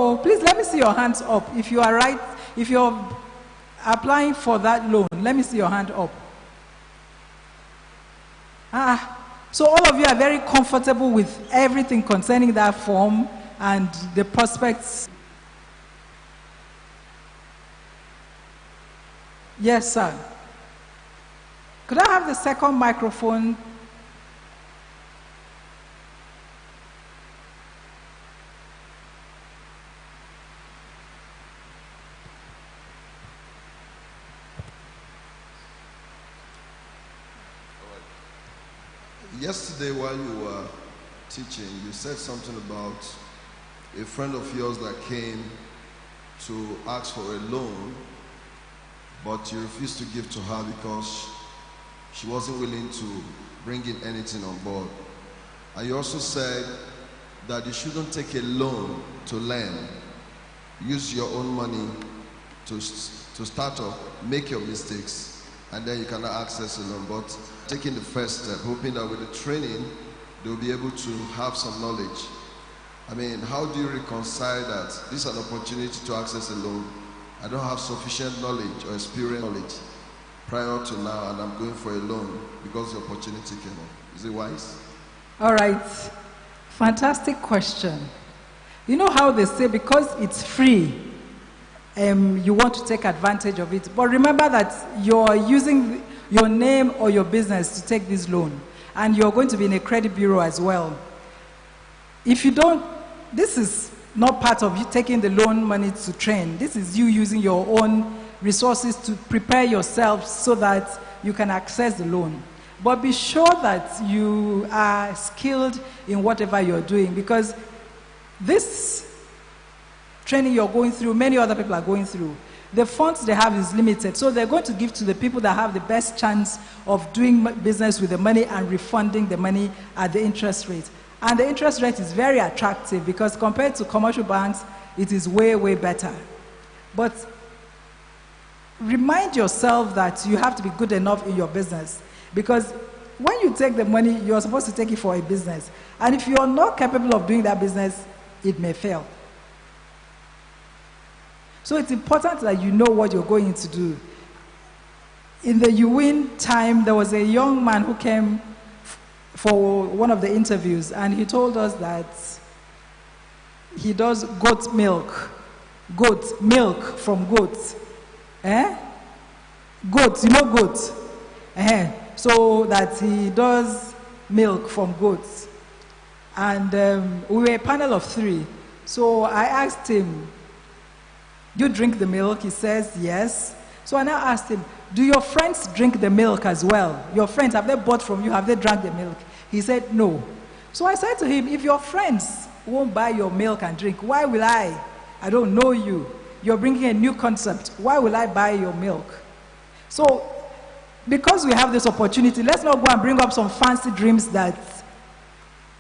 Hello, please let me see your hands up. If you are right, if you're applying for that loan, let me see your hand up. So all of you are very comfortable with everything concerning that form and the prospects. Yes, sir. Could I have the second microphone? Yesterday while you were teaching, you said something about a friend of yours that came to ask for a loan, but you refused to give to her because she wasn't willing to bring in anything on board. And you also said that you shouldn't take a loan to learn. Use your own money to start up, make your mistakes, and then you cannot access a loan. But taking the first step, hoping that with the training, they'll be able to have some knowledge. I mean, how do you reconcile that? This is an opportunity to access a loan. I don't have sufficient knowledge or experience prior to now, and I'm going for a loan because the opportunity came up. Is it wise? All right. Fantastic question. You know how they say because it's free, you want to take advantage of it. But remember that you're using your name or your business to take this loan, and you're going to be in a credit bureau as well. If you don't, this is not part of you taking the loan money to train. This is you using your own resources to prepare yourself so that you can access the loan. But be sure that you are skilled in whatever you're doing, because this training you're going through, many other people are going through. The funds they have is limited, so they're going to give to the people that have the best chance of doing business with the money and refunding the money at the interest rate. And the interest rate is very attractive because compared to commercial banks, it is way, way better. But remind yourself that you have to be good enough in your business, because when you take the money, you're supposed to take it for a business. And if you're not capable of doing that business, it may fail. So it's important that you know what you're going to do. In the UN time, there was a young man who came for one of the interviews, and he told us that he does goat milk from goats. Goats, you know goats? So that he does milk from goats. And we were a panel of 3. So I asked him, do you drink the milk? He says, yes. So I now asked him, do your friends drink the milk as well? Your friends, have they bought from you? Have they drank the milk? He said, no. So I said to him, if your friends won't buy your milk and drink, why will I? I don't know you. You're bringing a new concept. Why will I buy your milk? So because we have this opportunity, let's not go and bring up some fancy dreams that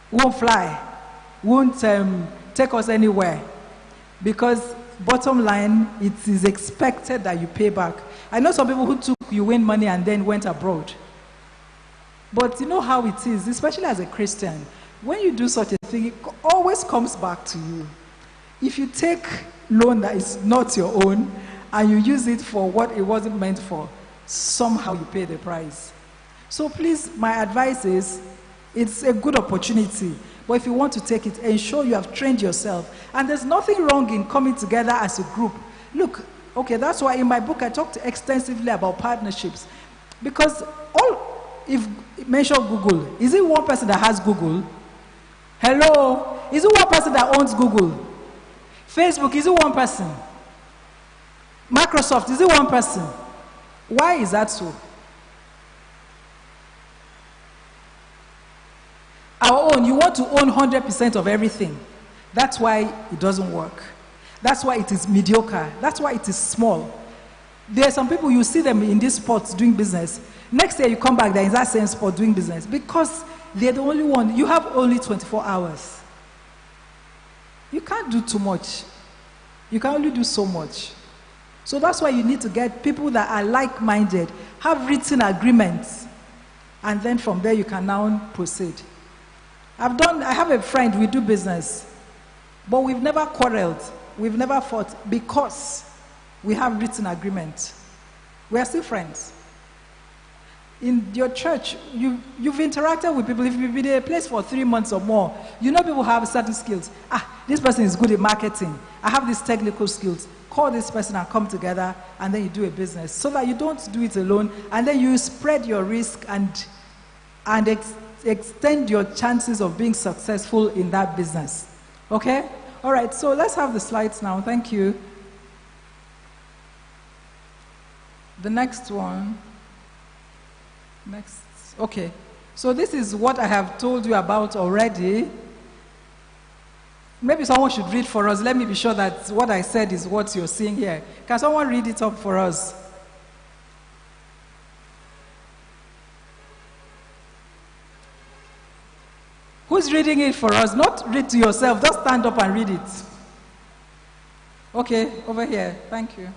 won't fly, won't take us anywhere. Because bottom line, it is expected that you pay back. I know some people who took UN money and then went abroad. But you know how it is, especially as a Christian. When you do such a thing, it always comes back to you. If you take loan that is not your own and you use it for what it wasn't meant for, somehow you pay the price. So please, my advice is, it's a good opportunity. But if you want to take it, ensure you have trained yourself. And there's nothing wrong in coming together as a group. Look, okay, that's why in my book I talked extensively about partnerships. Because if mention Google, is it one person that has Google? Hello? Is it one person that owns Google? Facebook, is it one person? Microsoft, is it one person? Why is that so? Our own, you want to own 100% of everything. That's why it doesn't work. That's why it is mediocre. That's why it is small. There are some people, you see them in these spots doing business. Next year you come back, they're in that same spot doing business because they're the only one. You have only 24 hours. You can't do too much. You can only do so much. So that's why you need to get people that are like-minded, have written agreements, and then from there you can now proceed. I have a friend, we do business, but we've never quarreled. we've never fought because we have written agreement. We are still friends. In your church, you've interacted with people. If you've been in a place for 3 months or more, you know people have certain skills. This person is good at marketing. I have these technical skills. Call this person and come together, and then you do a business. So that you don't do it alone, and then you spread your risk and extend your chances of being successful in that business. Okay? All right, so let's have the slides now. Thank you. The next one. Next. Okay. So this is what I have told you about already. Maybe someone should read for us. Let me be sure that what I said is what you're seeing here. Can someone read it up for us? Who's reading it for us? Not read to yourself. Just stand up and read it. Okay, over here. Thank you.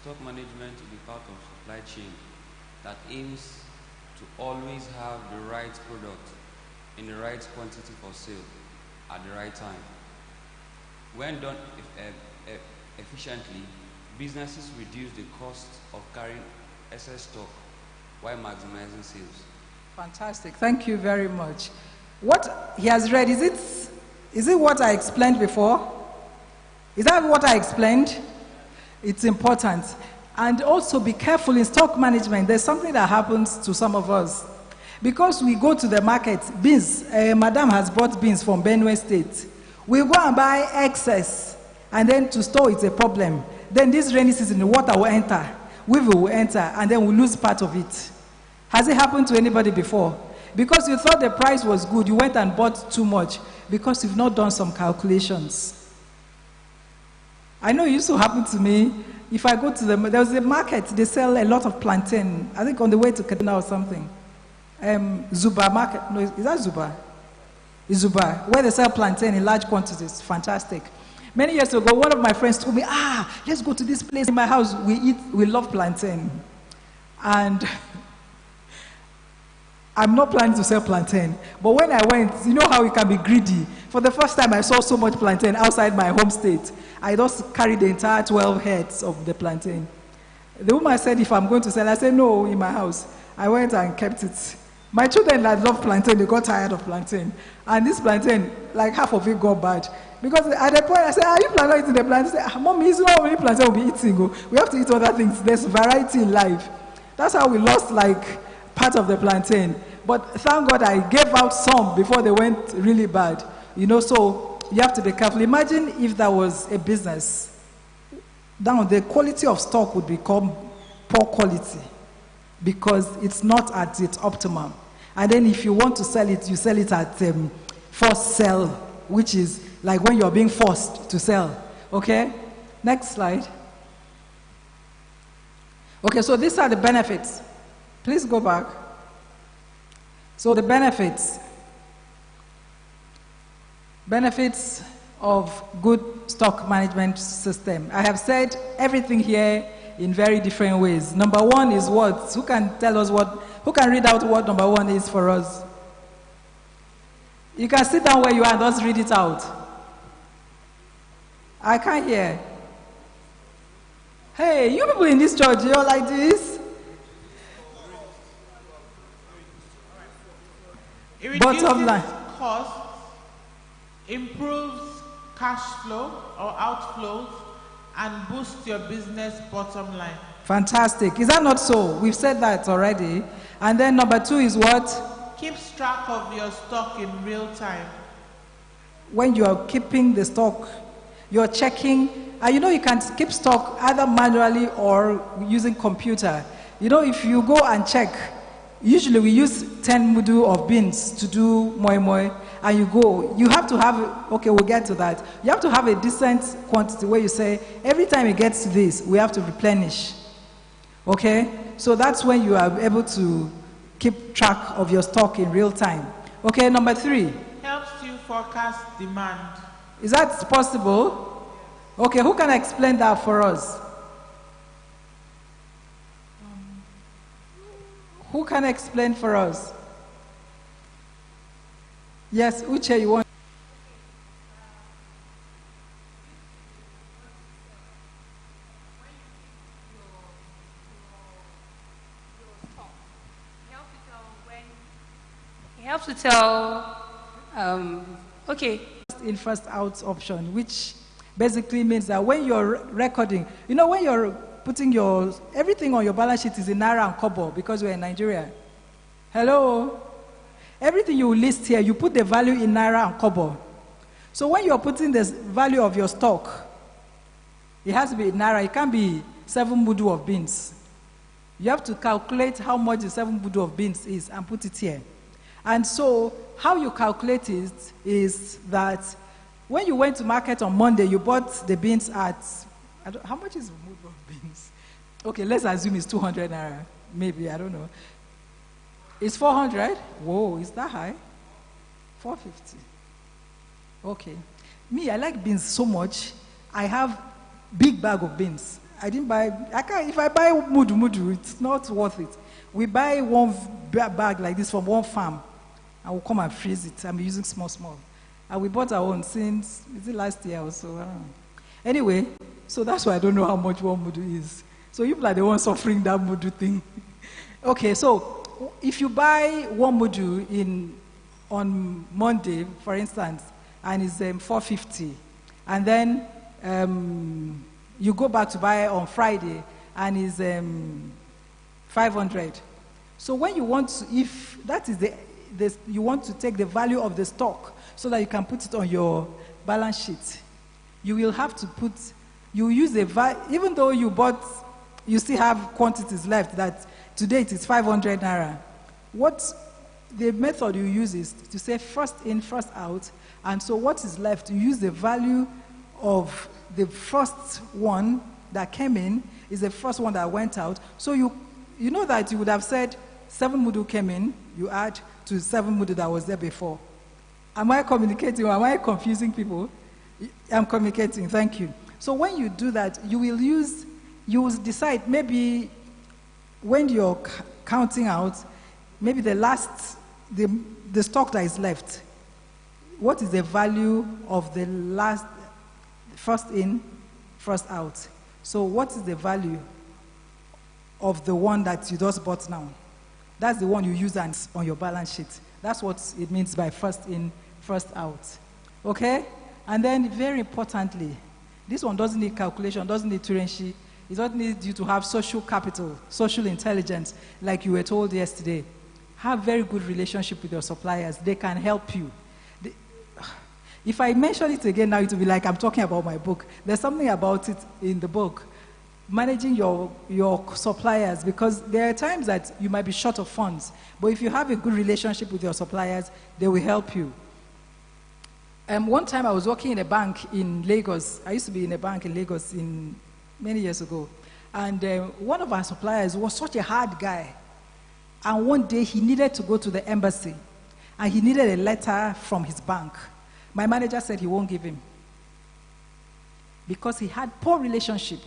Stock management is a part of supply chain that aims to always have the right product in the right quantity for sale at the right time. When done efficiently, businesses reduce the cost of carrying excess stock while maximizing sales. Fantastic. Thank you very much. What he has read, is it what I explained before? Is that what I explained? It's important. And also be careful in stock management. There's something that happens to some of us. Because we go to the market, beans, Madam has brought beans from Benue State. We go and buy excess, and then to store it's a problem. Then this rainy season, the water will enter, weevil will enter, and then we lose part of it. Has it happened to anybody before? Because you thought the price was good, you went and bought too much because you've not done some calculations. I know it used to happen to me. If I go to there was a market, they sell a lot of plantain, I think on the way to Kaduna or something. Zuba market, no, is that Zuba? It's Zuba, where they sell plantain in large quantities. Fantastic. Many years ago, one of my friends told me, let's go to this place in my house. We love plantain. And I'm not planning to sell plantain. But when I went, you know how you can be greedy. For the first time, I saw so much plantain outside my home state. I just carried the entire 12 heads of the plantain. The woman said, if I'm going to sell, I said, no, in my house. I went and kept it. My children that love plantain, they got tired of plantain. And this plantain, like half of it got bad. Because at the point, I said, are you planning on eating the plantain? I said, Mommy, it's not only plantain we'll be eating. We have to eat other things. There's variety in life. That's how we lost like part of the plantain. But thank God I gave out some before they went really bad. So you have to be careful. Imagine if that was a business. Now the quality of stock would become poor quality because it's not at its optimum. And then if you want to sell it, you sell it at forced sell, which is like when you're being forced to sell. Okay? Next slide. Okay, so these are the benefits. Please go back. So the benefits. Benefits of good stock management system. I have said everything here in very different ways. Number one is what? Who can tell us what? Who can read out what number one is for us? You can sit down where you are and just read it out. I can't hear. Hey, you people in this church, you're like this? It reduces Bottom line. costs, improves cash flow or outflows, and boosts your business bottom line. Fantastic. Is that not so? We've said that already. And then number two is what? Keeps track of your stock in real time. When you are keeping the stock, you're checking. And you can keep stock either manually or using computer. If you go and check, usually we use 10 mudu of beans to do moi moi. And you have to have, okay, we'll get to that. You have to have a decent quantity where you say, every time it gets to this, we have to replenish. Okay? So that's when you are able to keep track of your stock in real time. Okay, number three. Helps you forecast demand. Is that possible? Okay, who can explain that for us? Who can explain for us? Yes, Uche, you want? have to tell, okay, First in, first out option, which basically means that when you're recording, you know, when you're putting your, everything on your balance sheet is in Naira and Kobo because we're in Nigeria. Hello? Everything you list here, you put the value in Naira and Kobo. So when you're putting the value of your stock, it has to be in Naira. It can't be 7 mudu of beans. You have to calculate how much the 7 mudu of beans is and put it here. And so how you calculate it is that when you went to market on Monday, you bought the beans at, how much is a mudu of beans? Okay, let's assume it's 200 Naira. Maybe, I don't know. It's 400? Whoa, is that high? 450. Okay. Me, I like beans so much. I have big bag of beans. I didn't buy, if I buy mudu, it's not worth it. We buy one bag like this from one farm. I will come and freeze it. I'm using small. And we bought our own since, is it last year or so? I don't know. Anyway, so that's why I don't know how much one mudu is. So you are the one suffering that mudu thing. Okay, so if you buy one mudu on Monday, for instance, and it's 450, and then you go back to buy on Friday, and it's 500. So when you want to, if that is you want to take the value of the stock so that you can put it on your balance sheet, you will have to put, you use even though you bought, you still have quantities left that today it is 500 Naira. What the method you use is to say first in, first out, and so what is left, you use the value of the first one that came in is the first one that went out. So you know that you would have said 7 mudu came in, you add to 7 mudu that was there before. Am I communicating or am I confusing people? I'm communicating, thank you. So when you do that, you will decide maybe when you're counting out, maybe the stock that is left, what is the value of the last, first in, first out? So what is the value of the one that you just bought now? That's the one you use on your balance sheet. That's what it means by first in, first out. Okay? And then very importantly, this one doesn't need calculation, doesn't need Turenshi. It doesn't need you to have social capital, social intelligence, like you were told yesterday. Have very good relationship with your suppliers. They can help you. If I mention it again now, it will be like I'm talking about my book. There's something about it in the book. Managing your suppliers, because there are times that you might be short of funds. But if you have a good relationship with your suppliers, they will help you. One time I was working in a bank in Lagos. I used to be in a bank in Lagos many years ago. And one of our suppliers was such a hard guy. And one day he needed to go to the embassy. And he needed a letter from his bank. My manager said he won't give him. Because he had poor relationship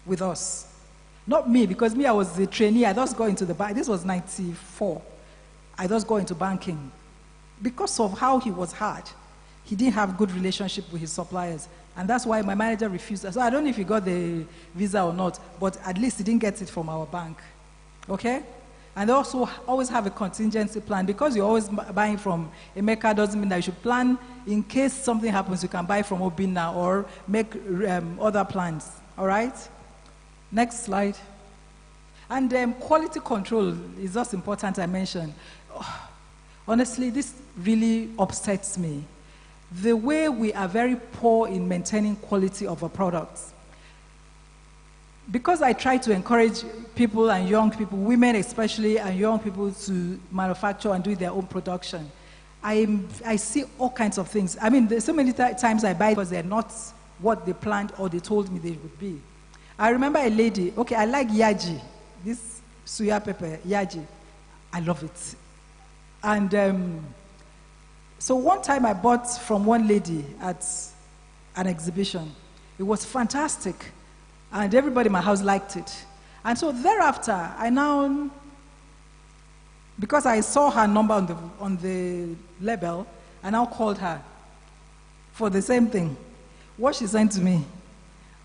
with us. Not me, because me, I was the trainee. I just got into the bank. This was 94. I just got into banking. Because of how he was hard, he didn't have good relationship with his suppliers. And that's why my manager refused. So I don't know if he got the visa or not, but at least he didn't get it from our bank. Okay? And also always have a contingency plan. Because you're always buying from Emeka doesn't mean that you should plan in case something happens, you can buy from Obinna or make other plans. All right? Next slide. And quality control is just important, I mentioned. Honestly, this really upsets me. The way we are very poor in maintaining quality of our products. Because I try to encourage people and young people, women especially, and young people to manufacture and do their own production, I see all kinds of things. I mean, there's so many times I buy because they're not what they planned or they told me they would be. I remember a lady, okay, I like yaji, this suya pepper, yaji. I love it. And so one time I bought from one lady at an exhibition. It was fantastic. And everybody in my house liked it. And so thereafter, I now, because I saw her number on the label, I now called her for the same thing. What she sent to me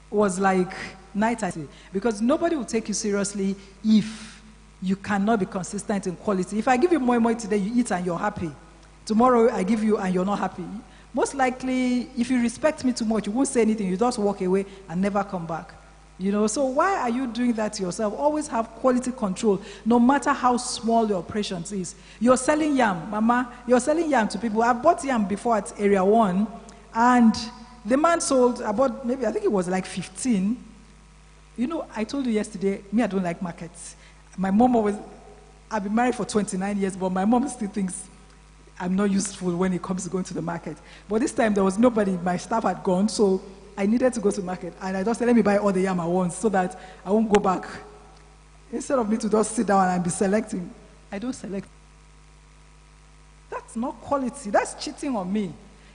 was like night, I say, because nobody will take you seriously if you cannot be consistent in quality. If I give you moi moi today, you eat and you're happy. Tomorrow I give you and you're not happy. Most likely, if you respect me too much, you won't say anything. You just walk away and never come back. You know, so why are you doing that to yourself? Always have quality control, no matter how small your operations is. You're selling yam, mama. You're selling yam to people. I bought yam before at Area 1, and the man sold about, maybe, I think it was like 15. You know, I told you yesterday, me, I don't like markets. My mom always, I've been married for 29 years, but my mom still thinks I'm not useful when it comes to going to the market. But this time, there was nobody. My staff had gone, so I needed to go to market. And I just said, let me buy all the yam at once so that I won't go back. Instead of me to just sit down and be selecting, I don't select. That's not quality. That's cheating on me.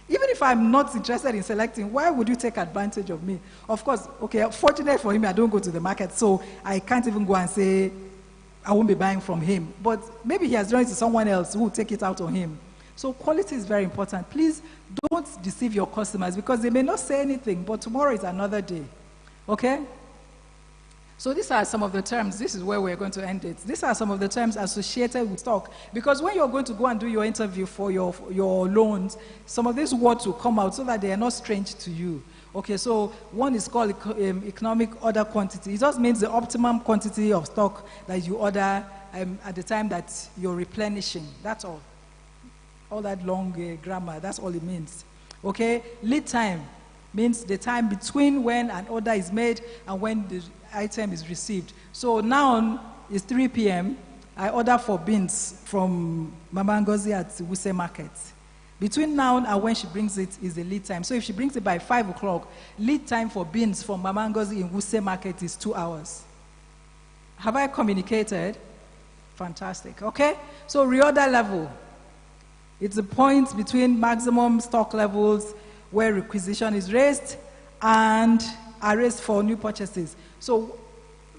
Even if I'm not interested in selecting, why would you take advantage of me? Of course, okay, fortunate for him, I don't go to the market, so I can't even go and say, I won't be buying from him. But maybe he has done it to someone else who will take it out on him. So quality is very important. Please don't deceive your customers because they may not say anything, but tomorrow is another day. Okay? So these are some of the terms. This is where we're going to end it. These are some of the terms associated with stock. Because when you're going to go and do your interview for your loans, some of these words will come out so that they are not strange to you. Okay, so one is called economic order quantity. It just means the optimum quantity of stock that you order at the time that you're replenishing. That's all. All that long grammar, that's all it means. Okay, lead time means the time between when an order is made and when the item is received. So now it's 3 p.m. I order for beans from Mama Ngozi at Wuse Market. Between now and when she brings it is the lead time. So if she brings it by 5 o'clock, lead time for beans from Mama Ngozi in Wuse Market is 2 hours. Have I communicated? Fantastic. Okay? So reorder level. It's the point between maximum stock levels where requisition is raised and are raised for new purchases. So,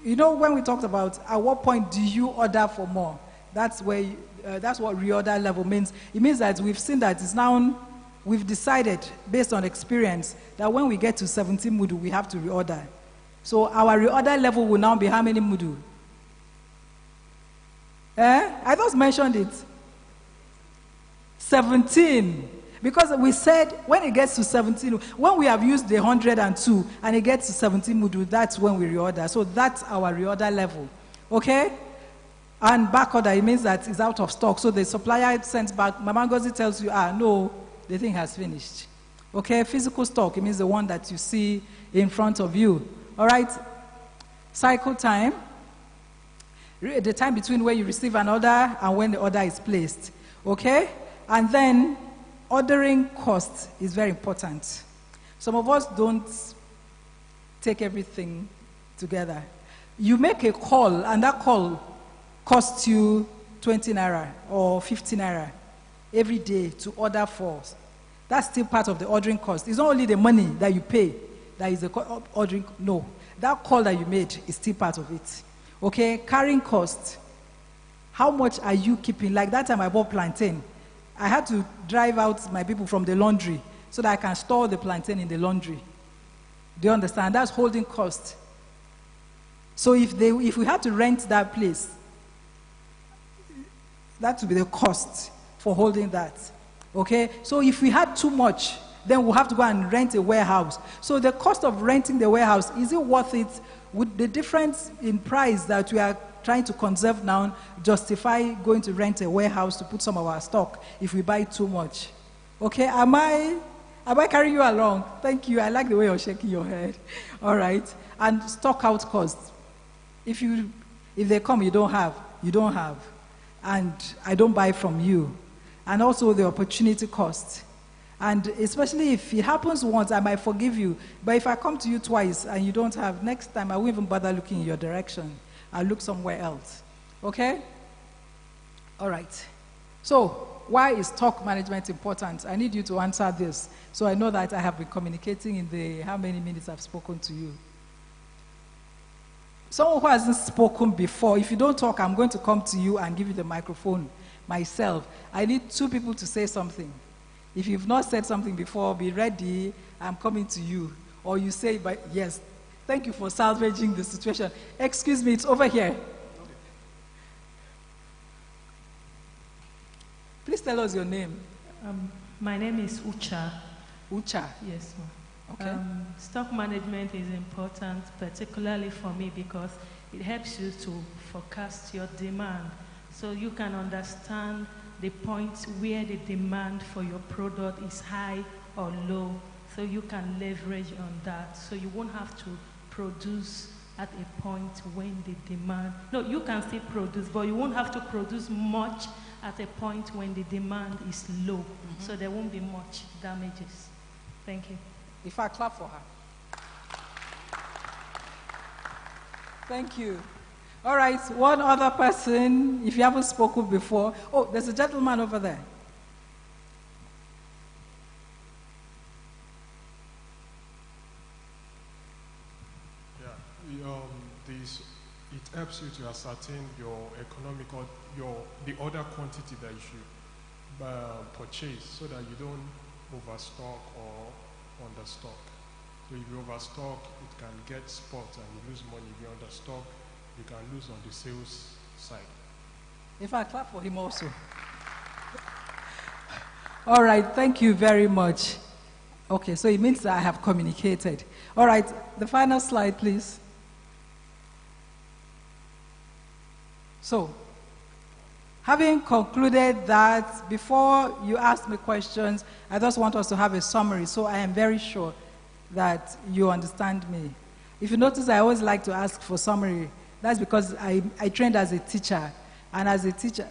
you know, when we talked about at what point do you order for more? That's where that's what reorder level means. It means that we've seen that it's now, we've decided based on experience that when we get to 17 mudu, we have to reorder. So our reorder level will now be how many mudu? I just mentioned it. 17. Because we said when it gets to 17, when we have used the 102 and it gets to 17 mudu, that's when we reorder. So that's our reorder level. Okay? And back order, it means that it's out of stock. So the supplier sends back, Mama Ngozi tells you, no, the thing has finished. Okay? Physical stock, it means the one that you see in front of you. All right? Cycle time, the time between when you receive an order and when the order is placed. Okay? And then ordering cost is very important. Some of us don't take everything together. You make a call, and that call costs you 20 naira or 50 naira every day to order for. That's still part of the ordering cost. It's not only the money that you pay that is the ordering. No, that call that you made is still part of it. Okay, carrying cost. How much are you keeping? Like that time I bought plantain. I had to drive out my people from the laundry so that I can store the plantain in the laundry. Do you understand? That's holding cost. So if we had to rent that place, that would be the cost for holding that. Okay? So if we had too much, then we'll have to go and rent a warehouse. So the cost of renting the warehouse, is it worth it? Would the difference in price that we are trying to conserve now justify going to rent a warehouse to put some of our stock if we buy too much? Okay, am I carrying you along? Thank you. I like the way you're shaking your head. All right. And stock out costs. If they come, you don't have. And I don't buy from you. And also the opportunity cost. And especially if it happens once, I might forgive you. But if I come to you twice and you don't have, next time I won't even bother looking in your direction. I'll look somewhere else. Okay? All right. So, why is stock management important? I need you to answer this. So I know that I have been communicating in the how many minutes I've spoken to you. Someone who hasn't spoken before, if you don't talk, I'm going to come to you and give you the microphone myself. I need 2 people to say something. If you've not said something before, be ready. I'm coming to you. Or you say, but yes, thank you for salvaging the situation. Excuse me, it's over here. Please tell us your name. My name is Ucha. Ucha. Yes, ma'am. Okay. Stock management is important, particularly for me, because it helps you to forecast your demand. So you can understand the point where the demand for your product is high or low. So you can leverage on that. So you won't have to produce at a point when the demand, no, you can still produce, but you won't have to produce much at a point when the demand is low. So there won't be much damages. Thank you. If I clap for her. Thank you. All right, one other person, if you haven't spoken before. Oh, there's a gentleman over there. It helps you to ascertain your economic or the order quantity that you should purchase, so that you don't overstock or understock. So if you overstock, it can get spot and you lose money. If you understock, you can lose on the sales side. If I clap for him also. All right, thank you very much. Okay, so it means I have communicated. All right, the final slide, please. So, having concluded that, before you ask me questions, I just want us to have a summary, so I am very sure that you understand me. If you notice, I always like to ask for summary. That's because I trained as a teacher, and as a teacher,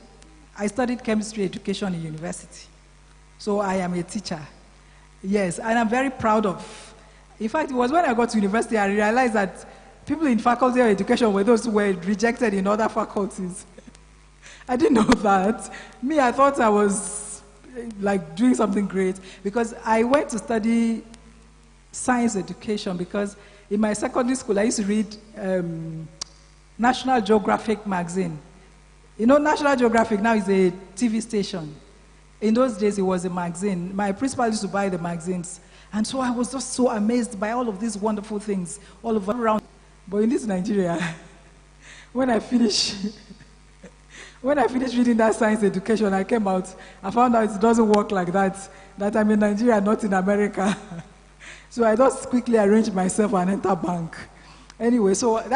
I studied chemistry education in university. So I am a teacher. Yes, and I'm very proud of. In fact, it was when I got to university, I realized that people in faculty of education were those who were rejected in other faculties. I didn't know that. Me, I thought I was like doing something great, because I went to study science education, because in my secondary school I used to read National Geographic magazine. You know, National Geographic now is a TV station. In those days, it was a magazine. My principal used to buy the magazines. And so I was just so amazed by all of these wonderful things all over around. But in this Nigeria, when I finished reading that science education, I came out, I found out it doesn't work like that, that I'm in Nigeria, not in America. So I just quickly arranged myself and enter bank. Anyway, so that